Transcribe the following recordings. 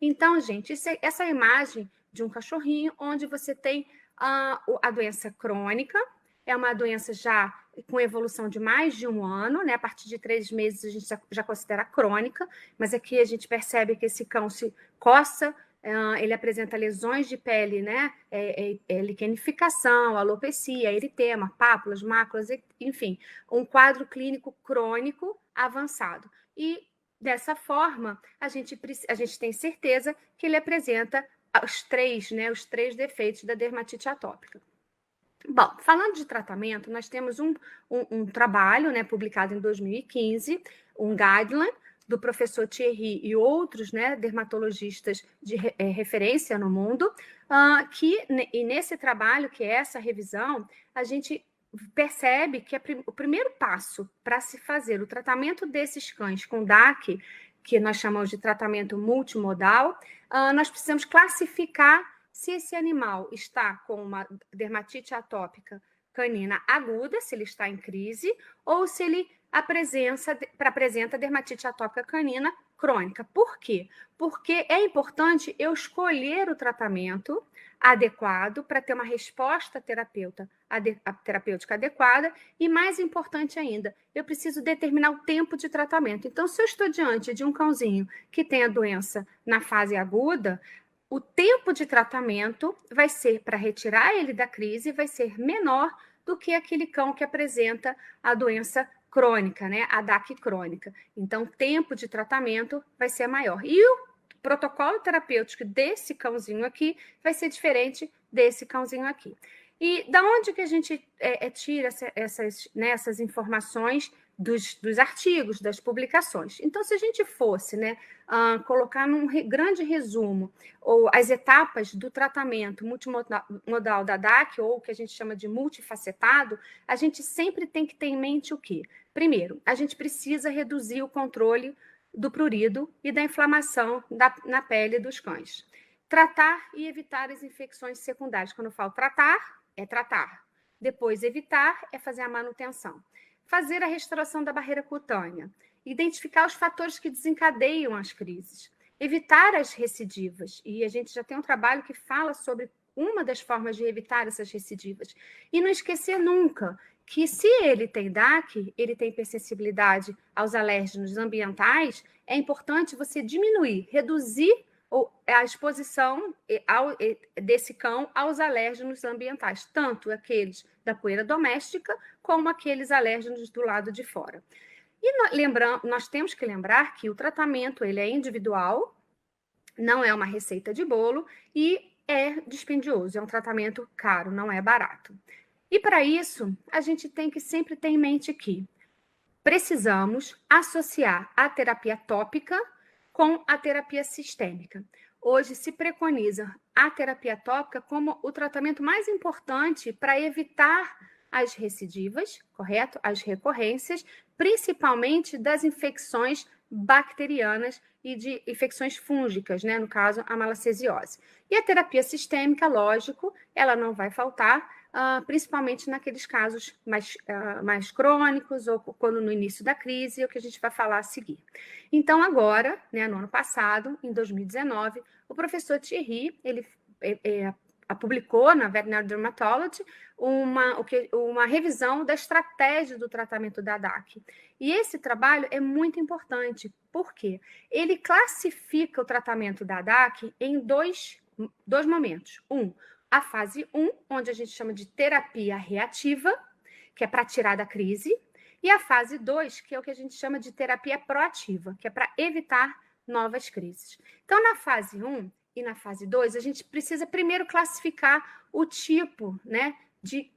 Então, gente, essa imagem de um cachorrinho onde você tem a doença crônica, é uma doença já com evolução de mais de 1 ano, né? A partir de 3 meses a gente já considera crônica, mas aqui a gente percebe que esse cão se coça, ele apresenta lesões de pele, né? Liquenificação, alopecia, eritema, pápulas, máculas, enfim, um quadro clínico crônico avançado. E dessa forma, a gente tem certeza que ele apresenta os três defeitos da dermatite atópica. Bom, falando de tratamento, nós temos um trabalho, né, publicado em 2015, um guideline do professor Thierry e outros, né, dermatologistas de referência no mundo, e nesse trabalho, que é essa revisão, a gente percebe que o primeiro passo para se fazer o tratamento desses cães com DAC, que nós chamamos de tratamento multimodal, nós precisamos classificar se esse animal está com uma dermatite atópica canina aguda, se ele está em crise, ou se ele apresenta dermatite atópica canina crônica. Por quê? Porque é importante eu escolher o tratamento adequado para ter uma resposta terapêutica adequada e, mais importante ainda, eu preciso determinar o tempo de tratamento. Então, se eu estou diante de um cãozinho que tem a doença na fase aguda, o tempo de tratamento vai ser, para retirar ele da crise, vai ser menor do que aquele cão que apresenta a doença crônica, né? A DAC crônica. Então, o tempo de tratamento vai ser maior. E o protocolo terapêutico desse cãozinho aqui vai ser diferente desse cãozinho aqui. E da onde que a gente tira essas informações dos artigos, das publicações? Então, se a gente fosse, né, colocar num grande resumo ou as etapas do tratamento multimodal da DAC, ou o que a gente chama de multifacetado, a gente sempre tem que ter em mente o quê? Primeiro, a gente precisa reduzir o controle do prurido e da inflamação na pele dos cães. Tratar e evitar as infecções secundárias. Quando eu falo tratar, é tratar. Depois, evitar é fazer a manutenção. Fazer a restauração da barreira cutânea. Identificar os fatores que desencadeiam as crises. Evitar as recidivas. E a gente já tem um trabalho que fala sobre uma das formas de evitar essas recidivas. E não esquecer nunca que, se ele tem DAC, ele tem hipersensibilidade aos alérgenos ambientais, é importante você diminuir, reduzir a exposição desse cão aos alérgenos ambientais, tanto aqueles da poeira doméstica, como aqueles alérgenos do lado de fora. E nós temos que lembrar que o tratamento ele é individual, não é uma receita de bolo e é dispendioso, é um tratamento caro, não é barato. E para isso, a gente tem que sempre ter em mente que precisamos associar a terapia tópica com a terapia sistêmica. Hoje se preconiza a terapia tópica como o tratamento mais importante para evitar as recidivas, correto? As recorrências, principalmente das infecções bacterianas e de infecções fúngicas, né? No caso, a malacesiose. E a terapia sistêmica, lógico, ela não vai faltar, principalmente naqueles casos mais crônicos ou quando no início da crise, é o que a gente vai falar a seguir. Então, agora, né, no ano passado, em 2019, o professor Thierry, ele publicou na Veterinary Dermatology uma revisão da estratégia do tratamento da DAC. E esse trabalho é muito importante, porque ele classifica o tratamento da DAC em dois momentos. A fase 1, onde a gente chama de terapia reativa, que é para tirar da crise, e a fase 2, que é o que a gente chama de terapia proativa, que é para evitar novas crises. Então, na fase 1 e na fase 2, a gente precisa primeiro classificar o tipo, né, de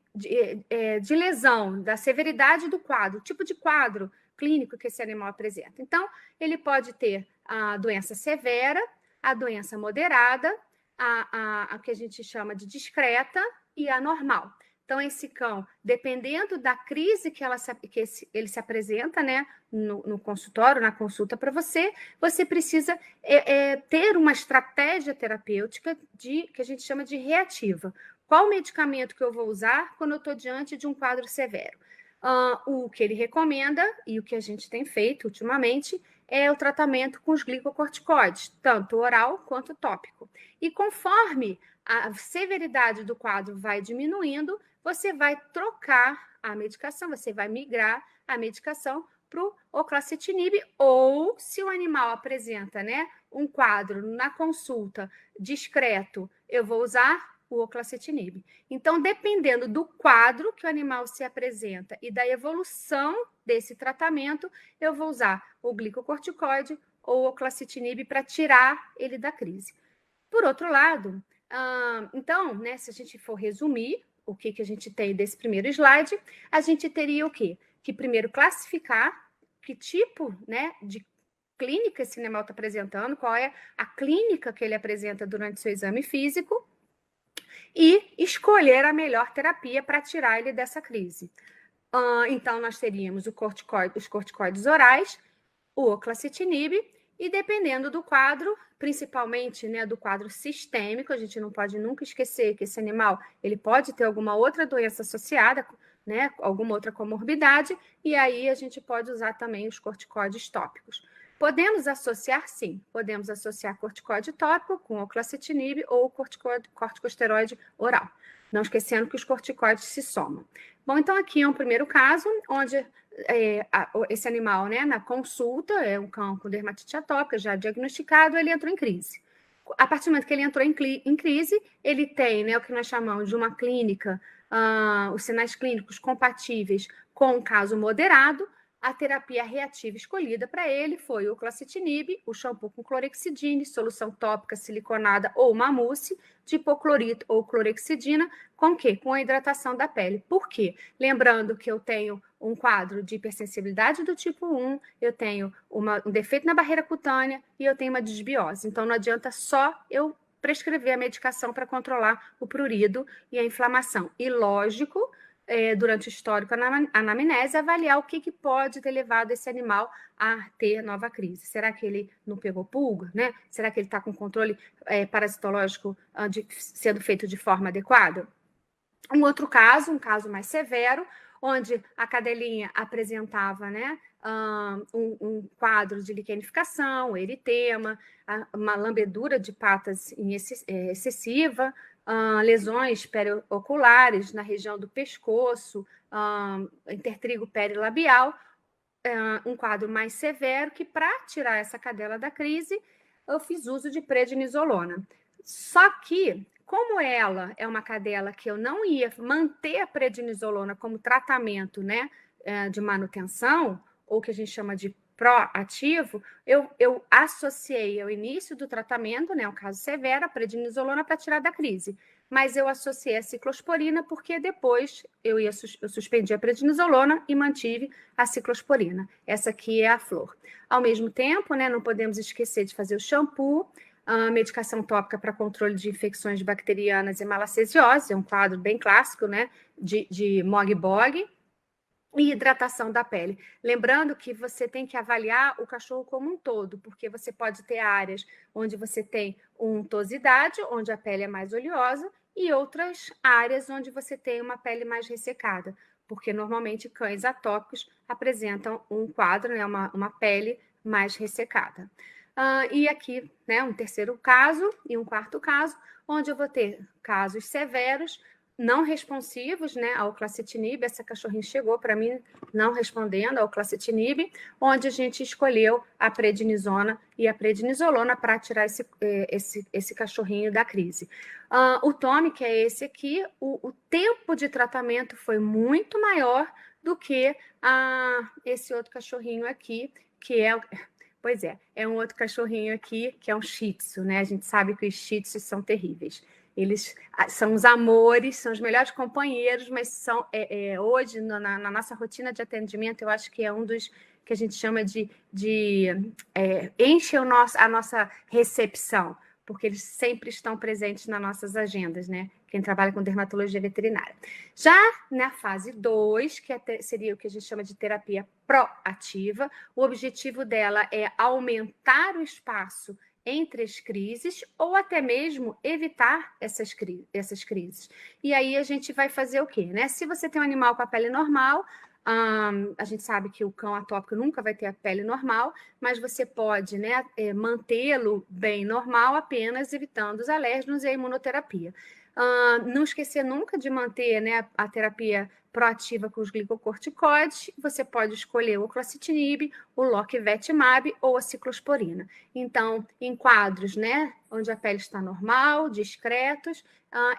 lesão, da severidade do quadro, o tipo de quadro clínico que esse animal apresenta. Então, ele pode ter a doença severa, a doença moderada, a que a gente chama de discreta e a normal. Então, esse cão, dependendo da crise que ele se apresenta, né, no consultório, na consulta para você precisa ter uma estratégia terapêutica que a gente chama de reativa. Qual medicamento que eu vou usar quando eu estou diante de um quadro severo? O que ele recomenda, e o que a gente tem feito ultimamente, é o tratamento com os glicocorticoides, tanto oral quanto tópico. E conforme a severidade do quadro vai diminuindo, você vai trocar a medicação, você vai migrar a medicação para o oclacitinib, ou se o animal apresenta, né, um quadro na consulta discreto, eu vou usar o oclacitinib. Então, dependendo do quadro que o animal se apresenta e da evolução desse tratamento, eu vou usar o glicocorticoide ou o oclacitinib para tirar ele da crise. Por outro lado, então, né, se a gente for resumir o que a gente tem desse primeiro slide, a gente teria o quê? Que primeiro classificar que tipo, né, de clínica esse animal está apresentando, qual é a clínica que ele apresenta durante seu exame físico, e escolher a melhor terapia para tirar ele dessa crise. Então, nós teríamos os corticoides orais, o oclacitinib, e dependendo do quadro, principalmente, né, do quadro sistêmico, a gente não pode nunca esquecer que esse animal ele pode ter alguma outra doença associada, né, alguma outra comorbidade, e aí a gente pode usar também os corticoides tópicos. Podemos associar, sim, podemos associar corticoide tópico com oclacitinib ou corticosteroide oral. Não esquecendo que os corticoides se somam. Bom, então aqui é um primeiro caso, onde esse animal, né, na consulta, é um cão com dermatite atópica, já diagnosticado, ele entrou em crise. A partir do momento que ele entrou em crise, ele tem, né, o que nós chamamos de uma clínica, os sinais clínicos compatíveis com um caso moderado. A terapia reativa escolhida para ele foi o oclacitinib, o shampoo com clorexidine, solução tópica siliconada ou uma mousse de hipoclorito ou clorexidina, com o quê? Com a hidratação da pele. Por quê? Lembrando que eu tenho um quadro de hipersensibilidade do tipo 1, eu tenho um defeito na barreira cutânea e eu tenho uma disbiose. Então, não adianta só eu prescrever a medicação para controlar o prurido e a inflamação. E, lógico, durante o histórico anamnese, avaliar o que pode ter levado esse animal a ter nova crise. Será que ele não pegou pulga, né? Será que ele está com controle parasitológico sendo feito de forma adequada? Um outro caso, um caso mais severo, onde a cadelinha apresentava, né, um quadro de liquenificação, eritema, uma lambedura de patas excessiva, lesões perioculares na região do pescoço, intertrigo perilabial, um quadro mais severo, que para tirar essa cadela da crise, eu fiz uso de prednisolona. Só que, como ela é uma cadela que eu não ia manter a prednisolona como tratamento, né, de manutenção, ou que a gente chama de proativo, eu associei ao início do tratamento, né, um caso severo, a prednisolona para tirar da crise. Mas eu associei a ciclosporina porque depois eu suspendi a prednisolona e mantive a ciclosporina. Essa aqui é a flor. Ao mesmo tempo, né, não podemos esquecer de fazer o shampoo, a medicação tópica para controle de infecções bacterianas e malacesiose, é um quadro bem clássico, né, de Mog-Bog, e hidratação da pele. Lembrando que você tem que avaliar o cachorro como um todo, porque você pode ter áreas onde você tem untuosidade, onde a pele é mais oleosa, e outras áreas onde você tem uma pele mais ressecada, porque normalmente cães atópicos apresentam um quadro, né, uma pele mais ressecada. E aqui, né, um terceiro caso e um quarto caso, onde eu vou ter casos severos, não responsivos, né, ao oclacitinib. Essa cachorrinha chegou para mim não respondendo ao oclacitinib, onde a gente escolheu a prednisona e a prednisolona para tirar esse cachorrinho da crise. O Tommy, que é esse aqui, o tempo de tratamento foi muito maior do que esse outro cachorrinho aqui, que é... Pois é um outro cachorrinho aqui, que é um Shih Tzu, né? A gente sabe que os Shih Tzus são terríveis. Eles são os amores, são os melhores companheiros, mas são hoje, na nossa rotina de atendimento, eu acho que é um dos que a gente chama de enche a nossa recepção, porque eles sempre estão presentes nas nossas agendas, né? Quem trabalha com dermatologia veterinária. Já na fase 2, que seria o que a gente chama de terapia proativa, o objetivo dela é aumentar o espaço entre as crises ou até mesmo evitar essas crises. E aí a gente vai fazer o quê, né? Se você tem um animal com a pele normal, A gente sabe que o cão atópico nunca vai ter a pele normal, mas você pode, né, mantê-lo bem normal, apenas evitando os alérgenos e a imunoterapia. Não esquecer nunca de manter, né, a terapia proativa com os glicocorticoides. Você pode escolher o oclacitinib, o loquevetimab ou a ciclosporina. Então, em quadros, né, onde a pele está normal, discretos,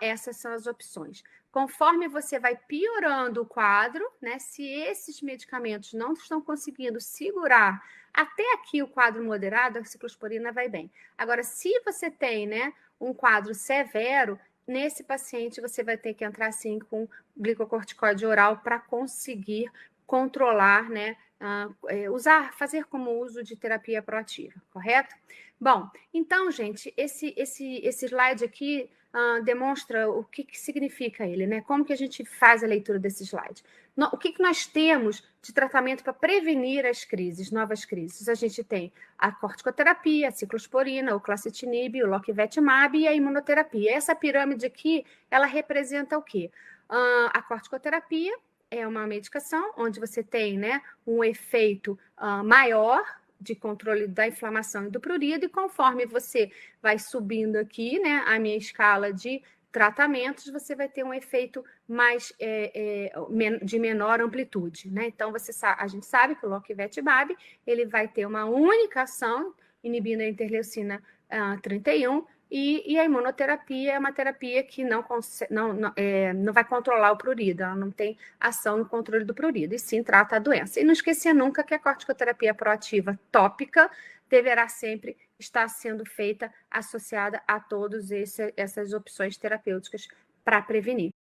essas são as opções. Conforme você vai piorando o quadro, né, se esses medicamentos não estão conseguindo segurar até aqui o quadro moderado, a ciclosporina vai bem. Agora, se você tem, né, um quadro severo, nesse paciente você vai ter que entrar sim com glicocorticoide oral para conseguir controlar, né, fazer como uso de terapia proativa, correto? Bom, então, gente, esse slide aqui demonstra o que significa ele, né? Como que a gente faz a leitura desse slide? O que nós temos de tratamento para prevenir as crises, novas crises? A gente tem a corticoterapia, a ciclosporina, o clacitinib, o loquevetimab e a imunoterapia. Essa pirâmide aqui, ela representa o quê? A corticoterapia é uma medicação onde você tem, né, um efeito maior de controle da inflamação e do prurido, e conforme você vai subindo aqui, né, a minha escala de tratamentos, você vai ter um efeito mais de menor amplitude, né? Então, a gente sabe que o loquevetimab, ele vai ter uma única ação inibindo a interleucina 31, e a imunoterapia é uma terapia que não vai controlar o prurido, ela não tem ação no controle do prurido, e sim trata a doença. E não esquecer nunca que a corticoterapia proativa tópica deverá sempre estar sendo feita associada a todas essas opções terapêuticas para prevenir.